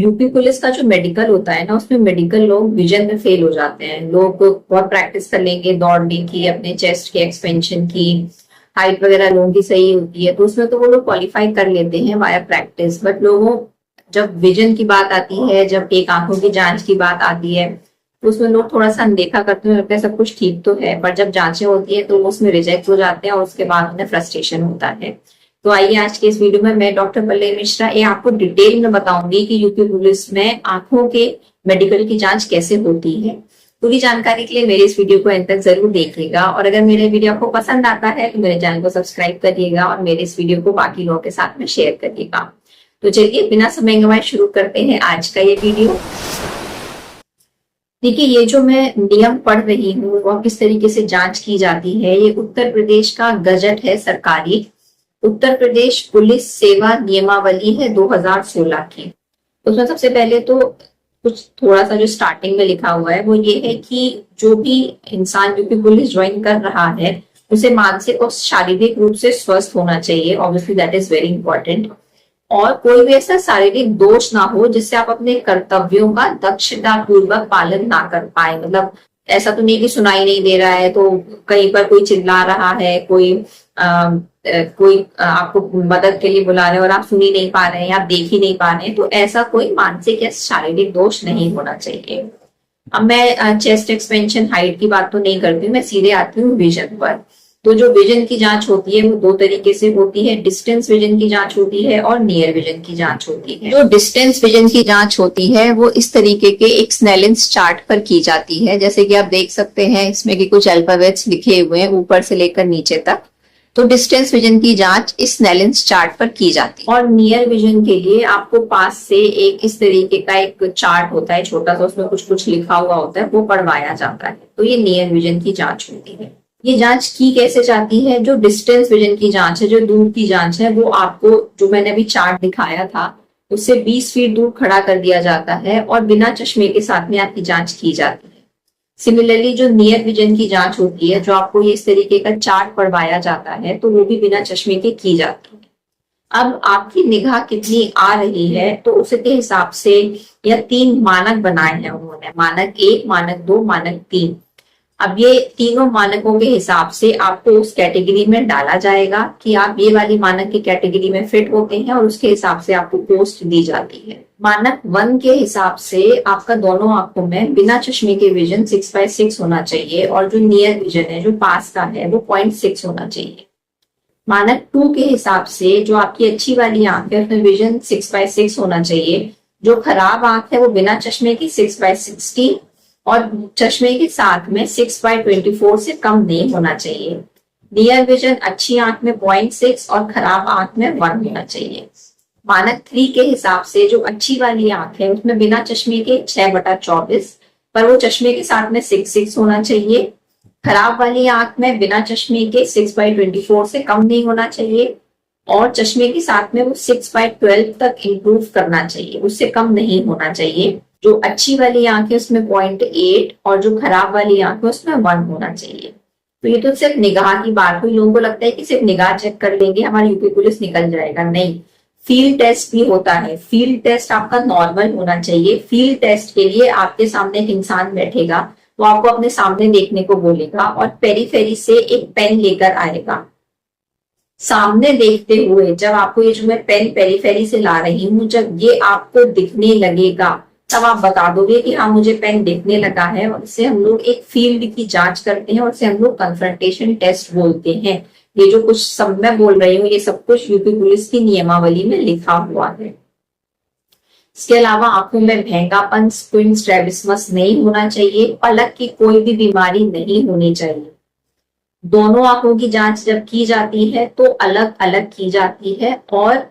UP police का जो medical होता है ना, उसमें मेडिकल लोग विजन में फेल हो जाते हैं। लोग बहुत प्रैक्टिस कर लेंगे दौड़ने की, अपने चेस्ट के एक्सपेंशन की, हाइट वगैरह लोगों की सही होती है तो उसमें तो वो लोग क्वालिफाई कर लेते हैं वाया प्रैक्टिस। बट लोगों जब विजन की बात आती है, जब एक आंखों की जांच की बात आती है, तो उसमें लोग थोड़ा सा अनदेखा करते हैं, लगता है सब कुछ ठीक तो है, पर जब जांचें होती है तो वो उसमें रिजेक्ट हो जाते हैं और उसके बाद उन्हें फ्रस्ट्रेशन होता है। तो आइए आज के इस वीडियो में मैं डॉक्टर पल्लवी मिश्रा ये आपको डिटेल में बताऊंगी कि यूपी पुलिस में आंखों के मेडिकल की जांच कैसे होती है। पूरी जानकारी के लिए मेरे इस वीडियो को अंत तक जरूर देखिएगा और अगर मेरे वीडियो आपको पसंद आता है तो मेरे चैनल को सब्सक्राइब करिएगा और मेरे इस वीडियो को बाकी लोगों के साथ में शेयर करिएगा। तो चलिए बिना समय गंवाए शुरू करते हैं आज का ये वीडियो। देखिए, ये जो मैं नियम पढ़ रही हूँ वो किस तरीके से जांच की जाती है, ये उत्तर प्रदेश का गजट है सरकारी, उत्तर प्रदेश पुलिस सेवा नियमावली है 2016 की। उसमें सबसे पहले तो कुछ थोड़ा सा जो स्टार्टिंग में लिखा हुआ है वो ये है कि जो भी इंसान यूपी पुलिस ज्वाइन कर रहा है उसे मानसिक और शारीरिक रूप से स्वस्थ होना चाहिए। Obviously that is very important. और कोई भी ऐसा शारीरिक दोष ना हो जिससे आप अपने कर्तव्यों का दक्षता पूर्वक पालन ना कर पाए। मतलब ऐसा तो नहीं कि सुनाई नहीं दे रहा है तो कहीं पर कोई चिल्ला रहा है, कोई आपको मदद के लिए बुला रहे हैं और आप सुन ही नहीं पा रहे हैं, आप देख ही नहीं पा रहे हैं, तो ऐसा कोई मानसिक या शारीरिक दोष नहीं होना चाहिए। अब मैं चेस्ट एक्सपेंशन हाइट की बात तो नहीं करती हूँ, मैं सीधे आती हूँ विजन पर। तो जो विजन की जांच होती है वो दो तरीके से होती है, डिस्टेंस विजन की जांच होती है और नियर विजन की जांच होती है। जो डिस्टेंस विजन की जांच होती है वो इस तरीके के एक स्नेलिंस चार्ट पर की जाती है, जैसे कि आप देख सकते हैं इसमें कि कुछ अल्फाबेट्स लिखे हुए हैं ऊपर से लेकर नीचे तक। तो डिस्टेंस विजन की जांच इस स्नेलिंस चार्ट पर की जाती है। और नियर विजन के लिए आपको पास से एक इस तरीके का एक चार्ट होता है छोटा सा, उसमें कुछ कुछ लिखा हुआ होता है, वो पढ़वाया जाता है। तो ये नियर विजन की जांच होती है। ये जांच की कैसे जाती है? जो डिस्टेंस विजन की जांच है, जो दूर की जांच है, वो आपको जो मैंने अभी चार्ट दिखाया था उससे 20 फीट दूर खड़ा कर दिया जाता है और बिना चश्मे के साथ में आपकी जांच की जाती है। सिमिलरली जो नियर विजन की जांच होती है, जो आपको ये इस तरीके का चार्ट पढ़वाया जाता है, तो वो भी बिना चश्मे के की जाती है। अब आपकी निगाह कितनी आ रही है तो उसके हिसाब से या 3 मानक बनाए हैं उन्होंने, मानक 1, मानक 2, मानक 3। अब ये तीनों मानकों के हिसाब से आपको उस कैटेगरी में डाला जाएगा कि आप ये वाली मानक की कैटेगरी में फिट होते हैं और उसके हिसाब से आपको पोस्ट दी जाती है। मानक 1 के हिसाब से आपका दोनों आंखों में बिना चश्मे के विजन 6/6 होना चाहिए और जो नियर विजन है, जो पास का है, वो 0.6 होना चाहिए। मानक 2 के हिसाब से जो आपकी अच्छी वाली आंख है उसमें विजन 6/6 होना चाहिए। जो खराब आंख है वो बिना चश्मे की 6/60 और चश्मे के साथ में 6/24 से कम नहीं होना चाहिए। नियर विजन अच्छी आंख में 0.6 और खराब आंख में 1 होना चाहिए। मानक 3 के हिसाब से जो अच्छी वाली आंख है उसमें बिना चश्मे के 6/24 पर वो चश्मे के साथ में 6/6 होना चाहिए। खराब वाली आंख में बिना चश्मे के 6/24 से कम नहीं होना चाहिए और चश्मे के साथ में वो 6/12 तक इंप्रूव करना चाहिए, उससे कम नहीं होना चाहिए। जो अच्छी वाली आंख है उसमें 0.8 और जो खराब वाली आंख है उसमें 1 होना चाहिए। तो ये तो सिर्फ निगाह की बात हुई। लोगों को लगता है कि सिर्फ निगाह चेक कर लेंगे हमारी यूपी पुलिस निकल जाएगा, नहीं, फील्ड टेस्ट भी होता है। फील्ड टेस्ट आपका नॉर्मल होना चाहिए। फील्ड टेस्ट के लिए आपके सामने एक इंसान बैठेगा, वो आपको अपने सामने देखने को बोलेगा और पेरीफेरी से एक पेन लेकर आएगा। सामने देखते हुए जब आपको ये जो मैं पेन पेरीफेरी से ला रही हूँ, जब ये आपको दिखने लगेगा तब आप बता दोगे कि हाँ मुझे पेन दिखने लगा है। और इससे हम लोग एक फील्ड की जांच करते हैं और इसे हम लोग कन्फ्रंटेशन टेस्ट बोलते हैं। ये जो कुछ सब मैं बोल रही हूँ ये सब कुछ यूपी पुलिस की नियमावली में लिखा हुआ है। इसके अलावा आंखों में भेंगापन, स्क्विंट, स्ट्रैबिस्मस नहीं होना चाहिए। पलक की कोई भी बीमारी नहीं होनी चाहिए। दोनों आंखों की जांच जब की जाती है तो अलग अलग की जाती है और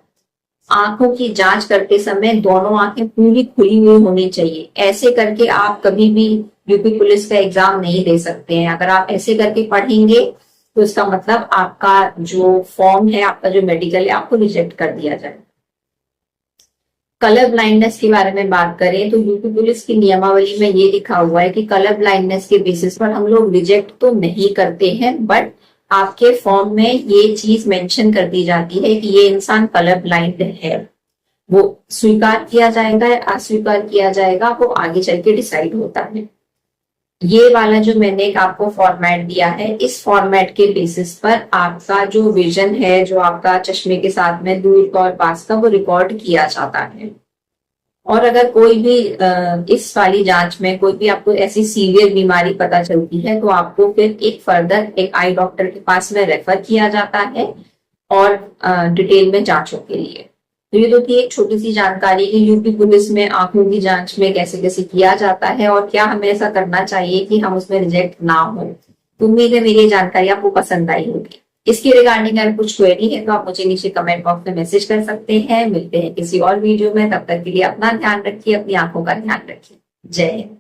आंखों की जांच करते समय दोनों आंखें पूरी खुली हुई होनी चाहिए। ऐसे करके आप कभी भी यूपी पुलिस का एग्जाम नहीं दे सकते हैं। अगर आप ऐसे करके पढ़ेंगे तो इसका मतलब आपका जो फॉर्म है, आपका जो मेडिकल है, आपको रिजेक्ट कर दिया जाए। कलर ब्लाइंडनेस के बारे में बात करें तो यूपी पुलिस की नियमावली में ये लिखा हुआ है कि कलर ब्लाइंडनेस के बेसिस पर हम लोग रिजेक्ट तो नहीं करते हैं, बट आपके फॉर्म में ये चीज मेंशन कर दी जाती है कि ये इंसान कलर ब्लाइंड है। वो स्वीकार किया जाएगा या अस्वीकार किया जाएगा, वो आगे चल के डिसाइड होता है। ये वाला जो मैंने एक आपको फॉर्मेट दिया है, इस फॉर्मेट के बेसिस पर आपका जो विजन है, जो आपका चश्मे के साथ में दूर का और पास का, वो रिकॉर्ड किया जाता है। और अगर कोई भी इस वाली जांच में कोई भी आपको ऐसी सीवियर बीमारी पता चलती है, तो आपको फिर एक फर्दर एक आई डॉक्टर के पास में रेफर किया जाता है और डिटेल में जांचों के लिए। तो ये तो थी एक छोटी सी जानकारी कि यूपी पुलिस में आंखों की जांच में कैसे कैसे किया जाता है और क्या हमें ऐसा करना चाहिए कि हम उसमें रिजेक्ट ना हो। तो उम्मीद है मेरी ये जानकारी आपको पसंद आई होगी। इसके रिगार्डिंग अगर कुछ क्वेरी है तो आप मुझे नीचे कमेंट बॉक्स में मैसेज कर सकते हैं। मिलते हैं किसी और वीडियो में, तब तक के लिए अपना ध्यान रखिए, अपनी आंखों का ध्यान रखिए। जय हिंद।